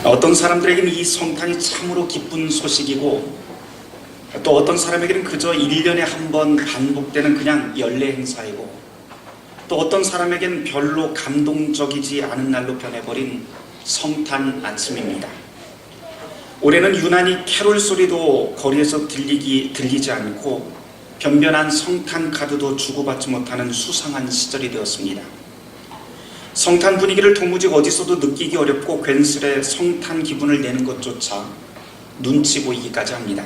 어떤 사람들에게는 이 성탄이 참으로 기쁜 소식이고, 또 어떤 사람에게는 그저 1년에 한 번 반복되는 그냥 연례 행사이고, 또 어떤 사람에게는 별로 감동적이지 않은 날로 변해버린 성탄 아침입니다. 올해는 유난히 캐롤 소리도 거리에서 들리지 않고 변변한 성탄 카드도 주고받지 못하는 수상한 시절이 되었습니다. 성탄 분위기를 도무지 어디서도 느끼기 어렵고 괜스레 성탄 기분을 내는 것조차 눈치 보이기까지 합니다.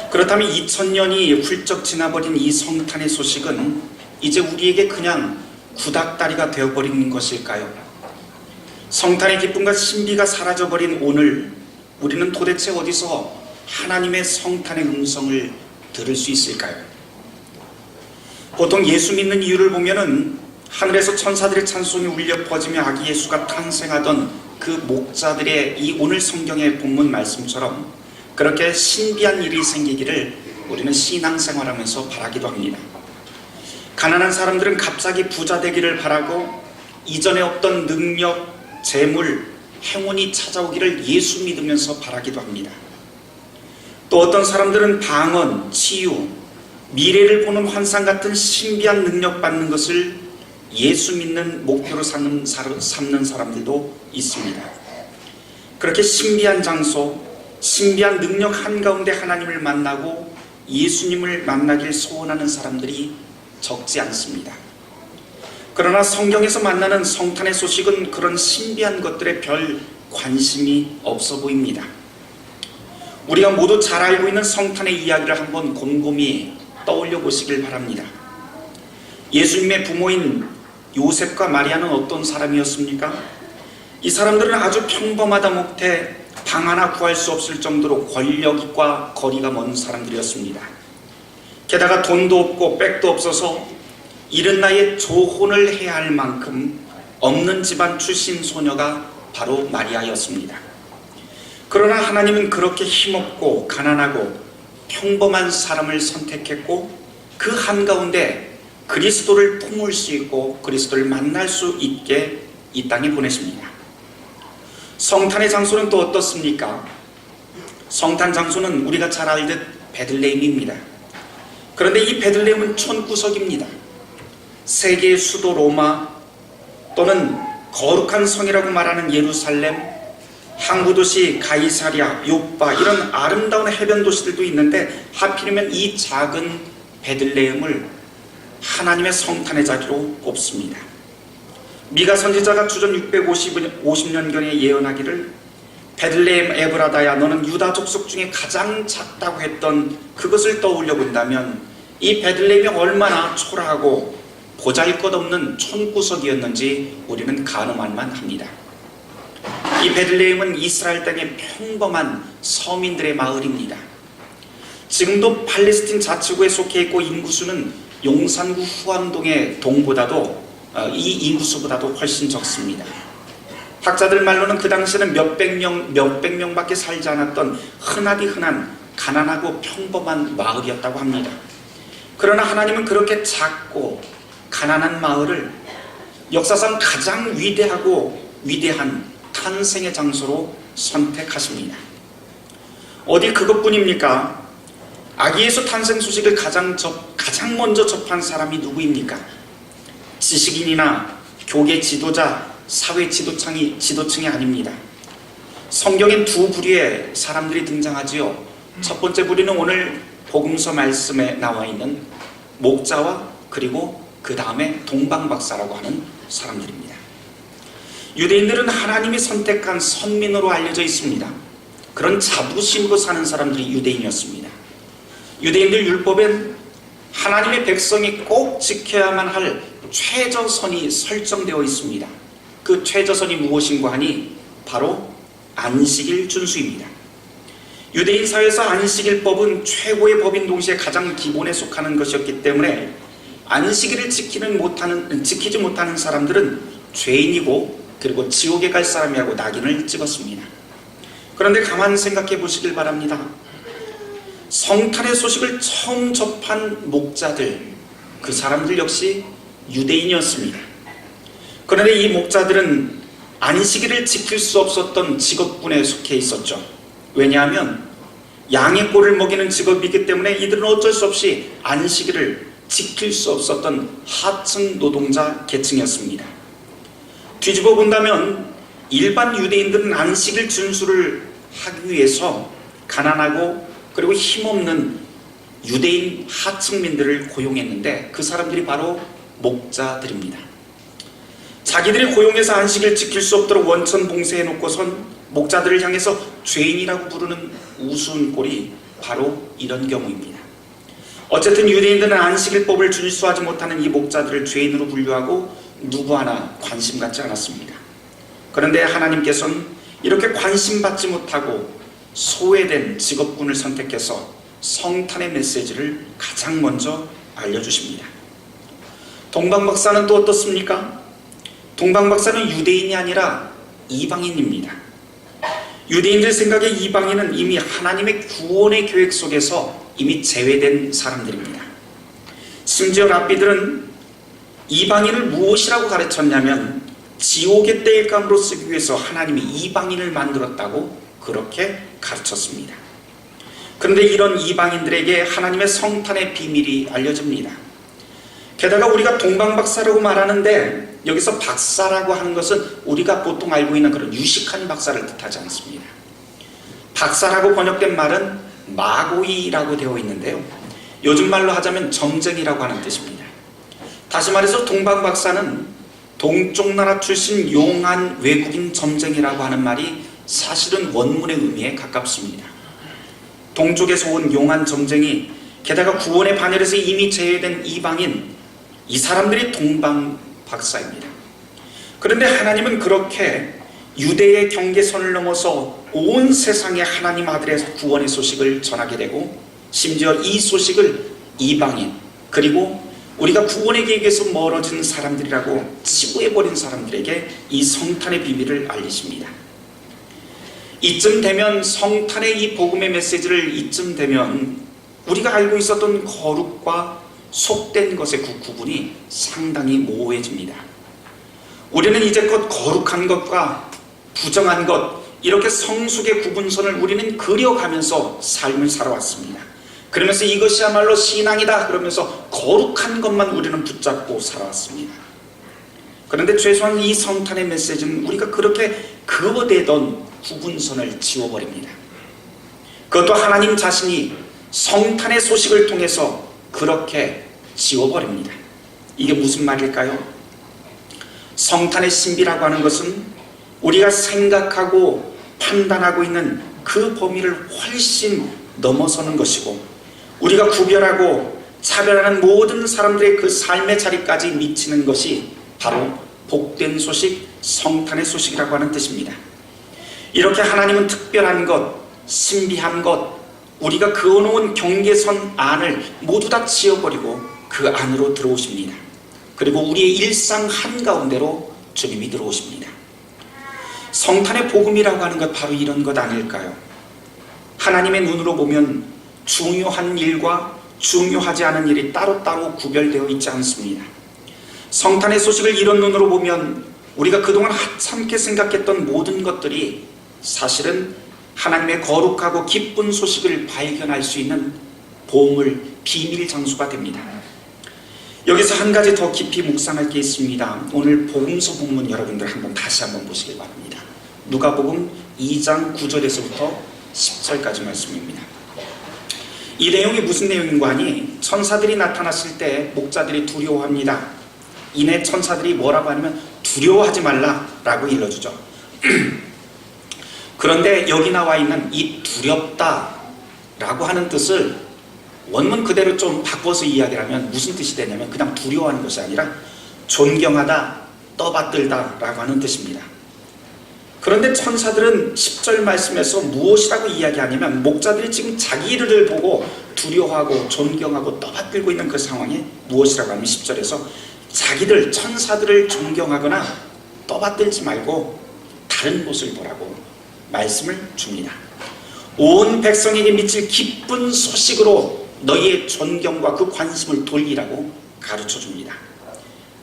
그렇다면 2000년이 훌쩍 지나버린 이 성탄의 소식은 이제 우리에게 그냥 구닥다리가 되어버린 것일까요? 성탄의 기쁨과 신비가 사라져버린 오늘, 우리는 도대체 어디서 하나님의 성탄의 음성을 들을 수 있을까요? 보통 예수 믿는 이유를 보면은 하늘에서 천사들의 찬송이 울려 퍼지며 아기 예수가 탄생하던 그 목자들의 이 오늘 성경의 본문 말씀처럼 그렇게 신비한 일이 생기기를 우리는 신앙생활하면서 바라기도 합니다. 가난한 사람들은 갑자기 부자 되기를 바라고 이전에 없던 능력, 재물, 행운이 찾아오기를 예수 믿으면서 바라기도 합니다. 또 어떤 사람들은 방언, 치유, 미래를 보는 환상 같은 신비한 능력 받는 것을 예수 믿는 목표로 삼는 사람들도 있습니다. 그렇게 신비한 장소, 신비한 능력 한가운데 하나님을 만나고 예수님을 만나길 소원하는 사람들이 적지 않습니다. 그러나 성경에서 만나는 성탄의 소식은 그런 신비한 것들에 별 관심이 없어 보입니다. 우리가 모두 잘 알고 있는 성탄의 이야기를 한번 곰곰이 떠올려 보시길 바랍니다. 예수님의 부모인 요셉과 마리아는 어떤 사람이었습니까? 이 사람들은 아주 평범하다 못해 방 하나 구할 수 없을 정도로 권력과 거리가 먼 사람들이었습니다. 게다가 돈도 없고 백도 없어서 이른 나이에 조혼을 해야 할 만큼 없는 집안 출신 소녀가 바로 마리아였습니다. 그러나 하나님은 그렇게 힘없고 가난하고 평범한 사람을 선택했고 그 한가운데 그리스도를 품을 수 있고 그리스도를 만날 수 있게 이 땅에 보내십니다. 성탄의 장소는 또 어떻습니까? 성탄 장소는 우리가 잘 알듯 베들레헴입니다. 그런데 이 베들레헴은 촌구석입니다. 세계의 수도 로마 또는 거룩한 성이라고 말하는 예루살렘, 항구도시 가이사랴, 요빠 이런 아름다운 해변 도시들도 있는데 하필이면 이 작은 베들레헴을 하나님의 성탄의 자리로 꼽습니다. 미가 선지자가 주전 650년경에 예언하기를 베들레헴 에브라다야 너는 유다 족속 중에 가장 작다고 했던 그것을 떠올려 본다면 이 베들레헴이 얼마나 초라하고 보잘것없는 촌구석이었는지 우리는 가늠할 만합니다. 이 베들레헴은 이스라엘 땅의 평범한 서민들의 마을입니다. 지금도 팔레스틴 자치구에 속해 있고 인구수는 용산구 후암동의 동보다도 이 인구수보다도 훨씬 적습니다. 학자들 말로는 그 당시에는 몇백 명밖에 살지 않았던 흔하디 흔한 가난하고 평범한 마을이었다고 합니다. 그러나 하나님은 그렇게 작고 가난한 마을을 역사상 가장 위대한 탄생의 장소로 선택하십니다. 어디 그것뿐입니까? 아기 예수 탄생 소식을 가장 먼저 접한 사람이 누구입니까? 지식인이나 교계 지도자, 사회 지도층이 아닙니다. 성경엔 두 부류의 사람들이 등장하지요. 첫 번째 부류는 오늘 복음서 말씀에 나와 있는 목자와 그리고 그 다음에 동방박사라고 하는 사람들입니다. 유대인들은 하나님이 선택한 선민으로 알려져 있습니다. 그런 자부심으로 사는 사람들이 유대인이었습니다. 유대인들 율법엔 하나님의 백성이 꼭 지켜야만 할 최저선이 설정되어 있습니다. 그 최저선이 무엇인가 하니 바로 안식일 준수입니다. 유대인 사회에서 안식일법은 최고의 법인 동시에 가장 기본에 속하는 것이었기 때문에 안식일을 지키지 못하는 사람들은 죄인이고 그리고 지옥에 갈 사람이라고 낙인을 찍었습니다. 그런데 가만 생각해 보시길 바랍니다. 성탄의 소식을 처음 접한 목자들, 그 사람들 역시 유대인이었습니다. 그런데 이 목자들은 안식일을 지킬 수 없었던 직업군에 속해 있었죠. 왜냐하면 양의 꼴을 먹이는 직업이기 때문에 이들은 어쩔 수 없이 안식일을 지킬 수 없었던 하층 노동자 계층이었습니다. 뒤집어 본다면 일반 유대인들은 안식일 준수를 하기 위해서 가난하고 그리고 힘없는 유대인 하층민들을 고용했는데 그 사람들이 바로 목자들입니다. 자기들이 고용해서 안식일 지킬 수 없도록 원천 봉쇄해 놓고선 목자들을 향해서 죄인이라고 부르는 우스운 꼴이 바로 이런 경우입니다. 어쨌든 유대인들은 안식일법을 준수하지 못하는 이 목자들을 죄인으로 분류하고 누구 하나 관심 갖지 않았습니다. 그런데 하나님께서는 이렇게 관심받지 못하고 소외된 직업군을 선택해서 성탄의 메시지를 가장 먼저 알려주십니다. 동방박사는 또 어떻습니까? 동방박사는 유대인이 아니라 이방인입니다. 유대인들 생각에 이방인은 이미 하나님의 구원의 계획 속에서 이미 제외된 사람들입니다. 심지어 랍비들은 이방인을 무엇이라고 가르쳤냐면 지옥의 땔감으로 쓰기 위해서 하나님이 이방인을 만들었다고 그렇게 가르쳤습니다. 그런데 이런 이방인들에게 하나님의 성탄의 비밀이 알려집니다. 게다가 우리가 동방박사라고 말하는데 여기서 박사라고 하는 것은 우리가 보통 알고 있는 그런 유식한 박사를 뜻하지 않습니다. 박사라고 번역된 말은 마고이라고 되어 있는데요, 요즘 말로 하자면 점쟁이라고 하는 뜻입니다. 다시 말해서 동방박사는 동쪽 나라 출신 용한 외국인 점쟁이라고 하는 말이 사실은 원문의 의미에 가깝습니다. 동쪽에서 온 용한 점쟁이, 게다가 구원의 반열에서 이미 제외된 이방인, 이 사람들이 동방박사입니다. 그런데 하나님은 그렇게 유대의 경계선을 넘어서 온 세상에 하나님 아들의 구원의 소식을 전하게 되고, 심지어 이 소식을 이방인, 그리고 우리가 구원의 계획에서 멀어진 사람들이라고 치부해버린 사람들에게 이 성탄의 비밀을 알리십니다. 이쯤 되면 성탄의 이 복음의 메시지를 이쯤 되면 우리가 알고 있었던 거룩과 속된 것의 그 구분이 상당히 모호해집니다. 우리는 이제껏 거룩한 것과 부정한 것, 이렇게 성숙의 구분선을 우리는 그려가면서 삶을 살아왔습니다. 그러면서 이것이야말로 신앙이다 그러면서 거룩한 것만 우리는 붙잡고 살아왔습니다. 그런데 최소한 이 성탄의 메시지는 우리가 그렇게 그어대던 구분선을 지워버립니다. 그것도 하나님 자신이 성탄의 소식을 통해서 그렇게 지워버립니다. 이게 무슨 말일까요? 성탄의 신비라고 하는 것은 우리가 생각하고 판단하고 있는 그 범위를 훨씬 넘어서는 것이고, 우리가 구별하고 차별하는 모든 사람들의 그 삶의 자리까지 미치는 것이 바로 복된 소식, 성탄의 소식이라고 하는 뜻입니다. 이렇게 하나님은 특별한 것, 신비한 것, 우리가 그어놓은 경계선 안을 모두 다 지워버리고 그 안으로 들어오십니다. 그리고 우리의 일상 한가운데로 주님이 들어오십니다. 성탄의 복음이라고 하는 것, 바로 이런 것 아닐까요? 하나님의 눈으로 보면 중요한 일과 중요하지 않은 일이 따로따로 구별되어 있지 않습니다. 성탄의 소식을 이런 눈으로 보면 우리가 그동안 하찮게 생각했던 모든 것들이 사실은 하나님의 거룩하고 기쁜 소식을 발견할 수 있는 보물, 비밀 장소가 됩니다. 여기서 한 가지 더 깊이 묵상할 게 있습니다. 오늘 복음서 본문 여러분들 다시 한번 보시길 바랍니다. 누가복음 2장 9절에서부터 10절까지 말씀입니다. 이 내용이 무슨 내용인가 하니, 천사들이 나타났을 때 목자들이 두려워합니다. 이내 천사들이 뭐라고 하냐면 두려워하지 말라라고 일러주죠. 그런데 여기 나와 있는 이 두렵다라고 하는 뜻을 원문 그대로 좀 바꿔서 이야기를 하면 무슨 뜻이 되냐면 그냥 두려워하는 것이 아니라 존경하다, 떠받들다 라고 하는 뜻입니다. 그런데 천사들은 10절 말씀에서 무엇이라고 이야기하냐면 목자들이 지금 자기 일을 보고 두려워하고 존경하고 떠받들고 있는 그 상황에 무엇이라고 하면 10절에서 자기들 천사들을 존경하거나 떠받들지 말고 다른 곳을 보라고 말씀을 줍니다. 온 백성에게 미칠 기쁜 소식으로 너희의 존경과 그 관심을 돌리라고 가르쳐 줍니다.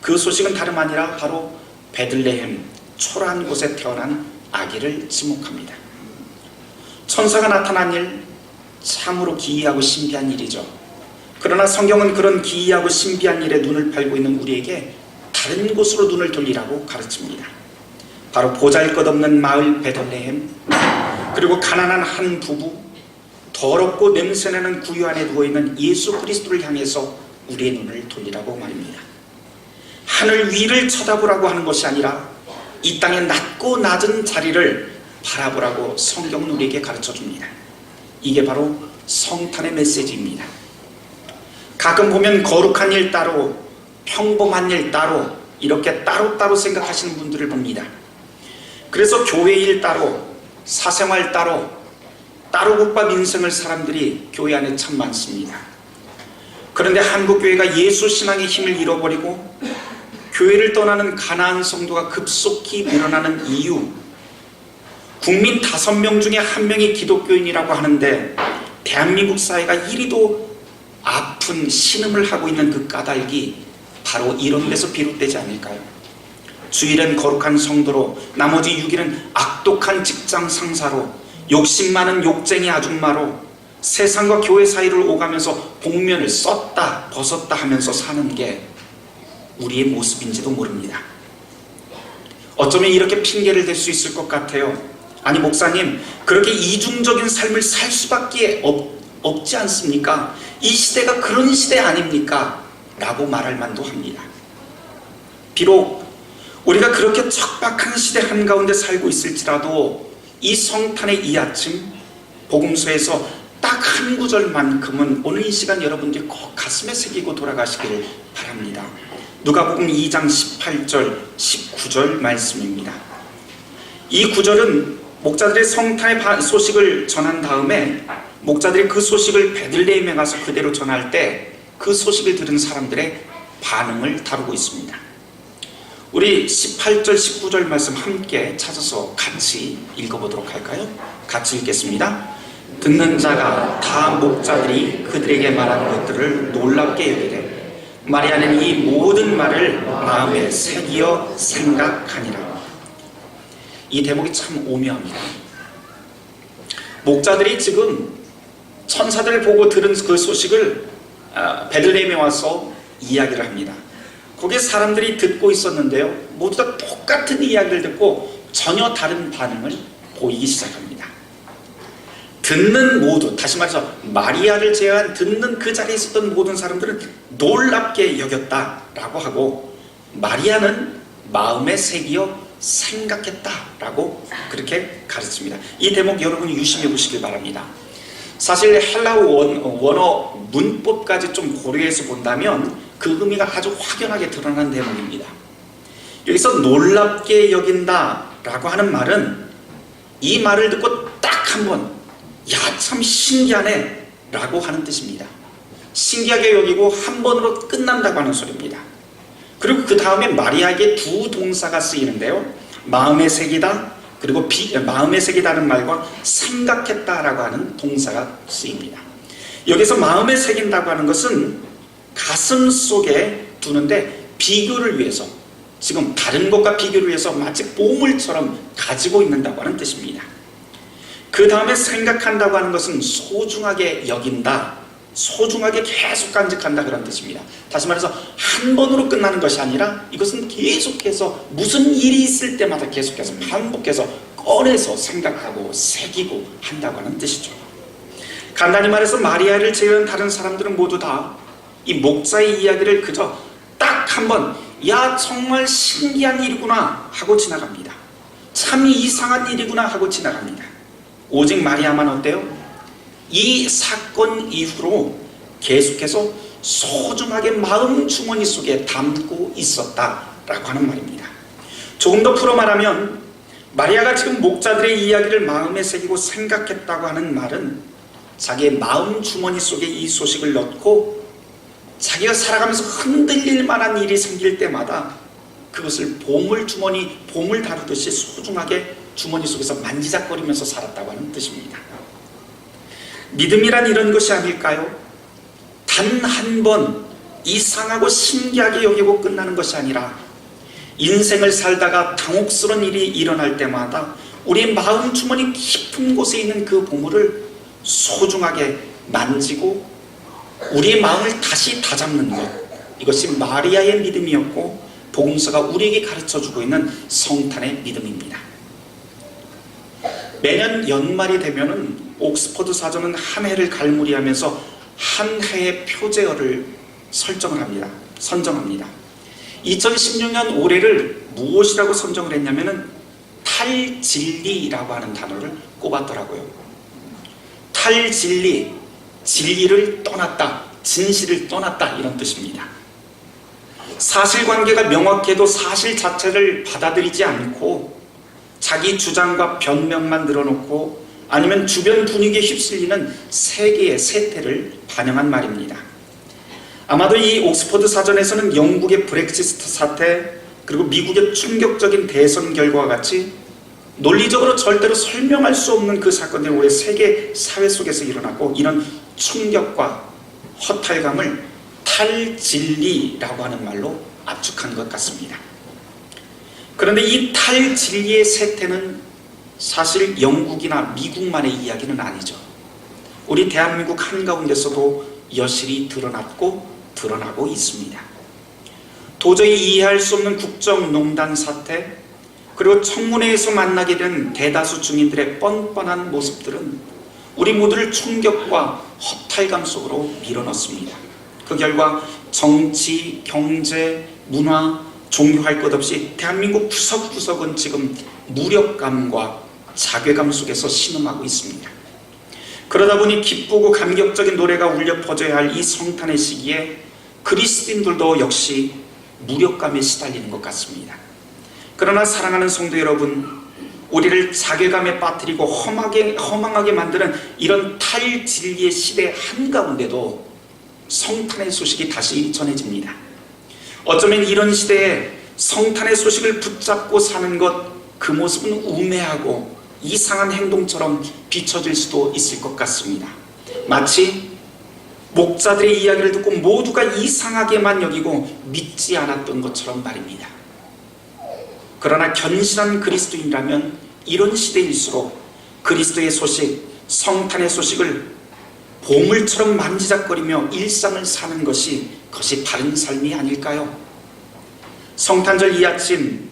그 소식은 다름 아니라 바로 베들레헴, 초라한 곳에 태어난 아기를 지목합니다. 천사가 나타난 일, 참으로 기이하고 신비한 일이죠. 그러나 성경은 그런 기이하고 신비한 일에 눈을 팔고 있는 우리에게 다른 곳으로 눈을 돌리라고 가르칩니다. 바로 보잘것없는 마을 베들레헴, 그리고 가난한 한 부부, 더럽고 냄새나는 구유 안에 누워있는 예수 그리스도를 향해서 우리의 눈을 돌리라고 말입니다. 하늘 위를 쳐다보라고 하는 것이 아니라 이 땅의 낮고 낮은 자리를 바라보라고 성경은 우리에게 가르쳐줍니다. 이게 바로 성탄의 메시지입니다. 가끔 보면 거룩한 일 따로, 평범한 일 따로, 이렇게 따로따로 생각하시는 분들을 봅니다. 그래서 교회 일 따로, 사생활 따로, 따로국밥 인생을 사람들이 교회 안에 참 많습니다. 그런데 한국교회가 예수 신앙의 힘을 잃어버리고 교회를 떠나는 가나안 성도가 급속히 늘어나는 이유, 국민 5명 중에 1명이 기독교인이라고 하는데 대한민국 사회가 이리도 아픈 신음을 하고 있는 그 까닭이 바로 이런 데서 비롯되지 않을까요? 주일은 거룩한 성도로, 나머지 6일은 악독한 직장 상사로, 욕심 많은 욕쟁이 아줌마로 세상과 교회 사이를 오가면서 복면을 썼다 벗었다 하면서 사는 게 우리의 모습인지도 모릅니다. 어쩌면 이렇게 핑계를 댈 수 있을 것 같아요. 아니 목사님, 그렇게 이중적인 삶을 살 수밖에 없지 않습니까? 이 시대가 그런 시대 아닙니까? 라고 말할 만도 합니다. 비록 우리가 그렇게 척박한 시대 한가운데 살고 있을지라도 이 성탄의 이 아침 복음서에서 딱 한 구절만큼은 오늘 이 시간 여러분들이 꼭 가슴에 새기고 돌아가시기를 바랍니다. 누가복음 2장 18절 19절 말씀입니다. 이 구절은 목자들의 성탄의 소식을 전한 다음에 목자들이 그 소식을 베들레헴에 가서 그대로 전할 때 그 소식을 들은 사람들의 반응을 다루고 있습니다. 우리 18절 19절 말씀 함께 찾아서 같이 읽어보도록 할까요? 같이 읽겠습니다. 듣는 자가 다 목자들이 그들에게 말한 것들을 놀랍게 여기되 마리아는 이 모든 말을 마음에 새기어 생각하니라. 이 대목이 참 오묘합니다. 목자들이 지금 천사들을 보고 들은 그 소식을 베들레헴에 와서 이야기를 합니다. 거기에 사람들이 듣고 있었는데요, 모두 다 똑같은 이야기를 듣고 전혀 다른 반응을 보이기 시작합니다. 듣는 모두, 다시 말해서 마리아를 제외한 듣는 그 자리에 있었던 모든 사람들은 놀랍게 여겼다라고 하고, 마리아는 마음에 새기어 생각했다라고 그렇게 가르칩니다. 이 대목 여러분이 유심해 보시길 바랍니다. 사실 헬라어 원어 문법까지 좀 고려해서 본다면 그 의미가 아주 확연하게 드러나는 대목입니다. 여기서 놀랍게 여긴다라고 하는 말은 이 말을 듣고 딱 한번 야, 참 신기하네 라고 하는 뜻입니다. 신기하게 여기고 한 번으로 끝난다고 하는 소리입니다. 그리고 그 다음에 마리아에게 두 동사가 쓰이는데요, 마음에 새기다, 그리고 마음에 새기다는 말과 생각했다라고 하는 동사가 쓰입니다. 여기서 마음에 새긴다고 하는 것은 가슴 속에 두는데 비교를 위해서, 지금 다른 것과 비교를 위해서 마치 보물처럼 가지고 있는다고 하는 뜻입니다. 그 다음에 생각한다고 하는 것은 소중하게 여긴다, 소중하게 계속 간직한다, 그런 뜻입니다. 다시 말해서 한 번으로 끝나는 것이 아니라 이것은 계속해서 무슨 일이 있을 때마다 계속해서 반복해서 꺼내서 생각하고 새기고 한다고 하는 뜻이죠. 간단히 말해서 마리아를 제외한 다른 사람들은 모두 다 이 목자의 이야기를 그저 딱 한 번, 야 정말 신기한 일이구나 하고 지나갑니다. 참 이상한 일이구나 하고 지나갑니다. 오직 마리아만 어때요? 이 사건 이후로 계속해서 소중하게 마음 주머니 속에 담고 있었다라고 하는 말입니다. 조금 더 풀어 말하면 마리아가 지금 목자들의 이야기를 마음에 새기고 생각했다고 하는 말은 자기의 마음 주머니 속에 이 소식을 넣고 자기가 살아가면서 흔들릴 만한 일이 생길 때마다 그것을 보물 다루듯이 소중하게 주머니 속에서 만지작거리면서 살았다고 하는 뜻입니다. 믿음이란 이런 것이 아닐까요? 단 한 번 이상하고 신기하게 여기고 끝나는 것이 아니라 인생을 살다가 당혹스러운 일이 일어날 때마다 우리의 마음 주머니 깊은 곳에 있는 그 보물을 소중하게 만지고 우리의 마음을 다시 다잡는 것, 이것이 마리아의 믿음이었고 복음서가 우리에게 가르쳐주고 있는 성탄의 믿음입니다. 매년 연말이 되면은 옥스퍼드 사전은 한 해를 갈무리하면서 한 해의 표제어를 선정합니다. 2016년 올해를 무엇이라고 선정을 했냐면은 탈진리라고 하는 단어를 꼽았더라고요. 탈진리, 진리를 떠났다, 진실을 떠났다, 이런 뜻입니다. 사실관계가 명확해도 사실 자체를 받아들이지 않고 자기 주장과 변명만 늘어놓고 아니면 주변 분위기에 휩쓸리는 세계의 세태를 반영한 말입니다. 아마도 이 옥스퍼드 사전에서는 영국의 브렉시트 사태 그리고 미국의 충격적인 대선 결과와 같이 논리적으로 절대로 설명할 수 없는 그 사건들이 올해 세계 사회 속에서 일어났고, 이런 충격과 허탈감을 탈진리라고 하는 말로 압축한 것 같습니다. 그런데 이 탈진리의 세태는 사실 영국이나 미국만의 이야기는 아니죠. 우리 대한민국 한가운데서도 여실히 드러나고 있습니다. 도저히 이해할 수 없는 국정농단 사태, 그리고 청문회에서 만나게 된 대다수 증인들의 뻔뻔한 모습들은 우리 모두를 충격과 허탈감 속으로 밀어넣습니다. 그 결과 정치, 경제, 문화, 종교 할 것 없이 대한민국 구석구석은 지금 무력감과 자괴감 속에서 신음하고 있습니다. 그러다 보니 기쁘고 감격적인 노래가 울려 퍼져야 할 이 성탄의 시기에 그리스도인들도 역시 무력감에 시달리는 것 같습니다. 그러나 사랑하는 성도 여러분, 우리를 자괴감에 빠뜨리고 허망하게 만드는 이런 탈진리의 시대 한가운데도 성탄의 소식이 다시 전해집니다. 어쩌면 이런 시대에 성탄의 소식을 붙잡고 사는 것, 그 모습은 우매하고 이상한 행동처럼 비춰질 수도 있을 것 같습니다. 마치 목자들의 이야기를 듣고 모두가 이상하게만 여기고 믿지 않았던 것처럼 말입니다. 그러나 견실한 그리스도인이라면 이런 시대일수록 그리스도의 소식, 성탄의 소식을 보물처럼 만지작거리며 일상을 사는 것이 바른 삶이 아닐까요? 성탄절 이 아침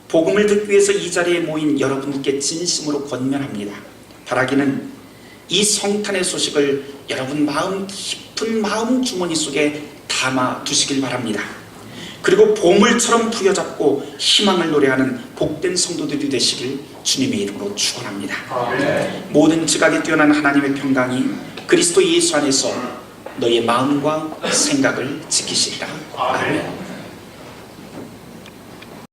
복음을 듣기 위해서 이 자리에 모인 여러분께 진심으로 권면합니다. 바라기는 이 성탄의 소식을 여러분 마음 깊은 마음 주머니 속에 담아 두시길 바랍니다. 그리고 보물처럼 부여잡고 희망을 노래하는 복된 성도들이 되시길 주님의 이름으로 축원합니다. 모든 지각에 뛰어난 하나님의 평강이 그리스도 예수 안에서 너의 마음과 생각을 지키시리라. 아멘.